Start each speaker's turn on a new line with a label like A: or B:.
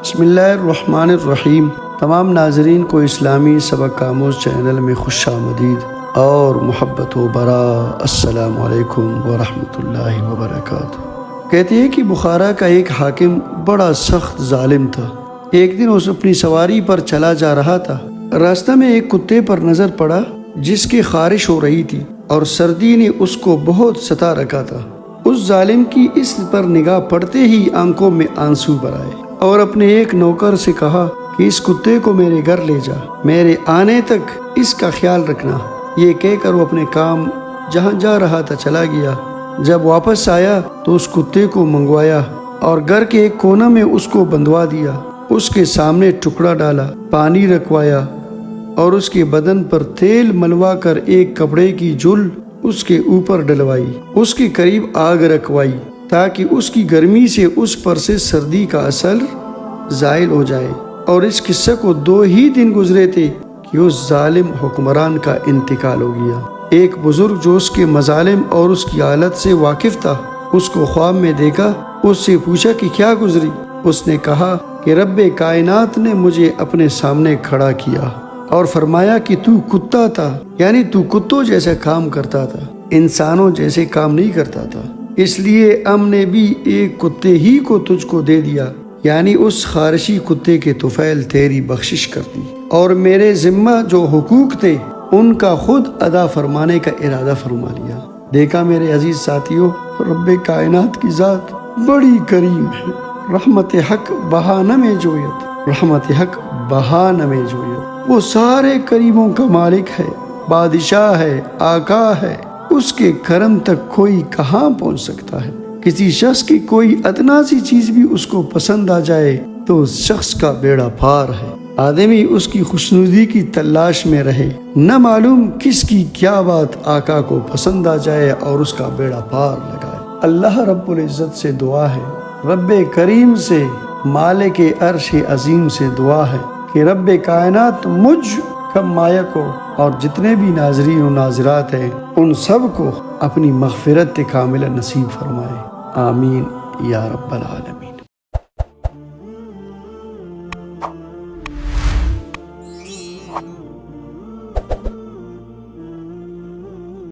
A: بسم اللہ الرحمن الرحیم۔ تمام ناظرین کو اسلامی سبق آموز چینل میں خوش آمدید اور محبت و برا۔ السلام علیکم ورحمۃ اللہ وبرکاتہ۔ کہتے ہیں کہ بخارا کا ایک حاکم بڑا سخت ظالم تھا۔ ایک دن اس اپنی سواری پر چلا جا رہا تھا۔ راستہ میں ایک کتے پر نظر پڑا جس کی خارش ہو رہی تھی اور سردی نے اس کو بہت ستا رکھا تھا۔ اس ظالم کی اس پر نگاہ پڑتے ہی آنکھوں میں آنسو بھر آئے اور اپنے ایک نوکر سے کہا کہ اس کتے کو میرے گھر لے جا، میرے آنے تک اس کا خیال رکھنا۔ یہ کہہ کر وہ اپنے کام جہاں جا رہا تھا چلا گیا۔ جب واپس آیا تو اس کتے کو منگوایا اور گھر کے ایک کونے میں اس کو بندھوا دیا۔ اس کے سامنے ٹکڑا ڈالا، پانی رکھوایا اور اس کے بدن پر تیل ملوا کر ایک کپڑے کی جل اس کے اوپر ڈلوائی، اس کے قریب آگ رکھوائی تاکہ اس کی گرمی سے اس پر سے سردی کا اثر زائل ہو جائے۔ اور اس قصے کو 2 ہی دن گزرے تھے کہ اس ظالم حکمران کا انتقال ہو گیا۔ ایک بزرگ جو اس کے مظالم اور اس کی حالت سے واقف تھا، اس کو خواب میں دیکھا۔ اس سے پوچھا کہ کیا گزری؟ اس نے کہا کہ رب کائنات نے مجھے اپنے سامنے کھڑا کیا اور فرمایا کہ تو کتا تھا، یعنی تو کتوں جیسا کام کرتا تھا، انسانوں جیسے کام نہیں کرتا تھا، اس لیے ہم نے بھی ایک کتے ہی کو تجھ کو دے دیا، یعنی اس خارشی کتے کے طفیل تیری بخشش کر دی، اور میرے ذمہ جو حقوق تھے ان کا خود ادا فرمانے کا ارادہ فرما لیا۔ دیکھا میرے عزیز ساتھیوں، رب کائنات کی ذات بڑی کریم ہے۔ رحمت حق بہانہ میں جویت، رحمت حق بہانہ میں جویت۔ وہ سارے کریموں کا مالک ہے، بادشاہ ہے، آقا ہے۔ اس کے کرم تک کوئی کہاں پہنچ سکتا ہے؟ کسی شخص کی کوئی ادنا سی چیز بھی اس کو پسند آ جائے تو اس شخص کا بیڑا پار ہے۔ آدمی اس کی خوشنودی کی تلاش میں رہے، نہ معلوم کس کی کیا بات آقا کو پسند آ جائے اور اس کا بیڑا پار لگائے۔ اللہ رب العزت سے دعا ہے، رب کریم سے، مالک عرش عظیم سے دعا ہے کہ رب کائنات مجھ کم مایا کو اور جتنے بھی ناظرین و ناظرات ہیں ان سب کو اپنی مغفرت کاملہ نصیب فرمائے۔ آمین یا رب العالمین۔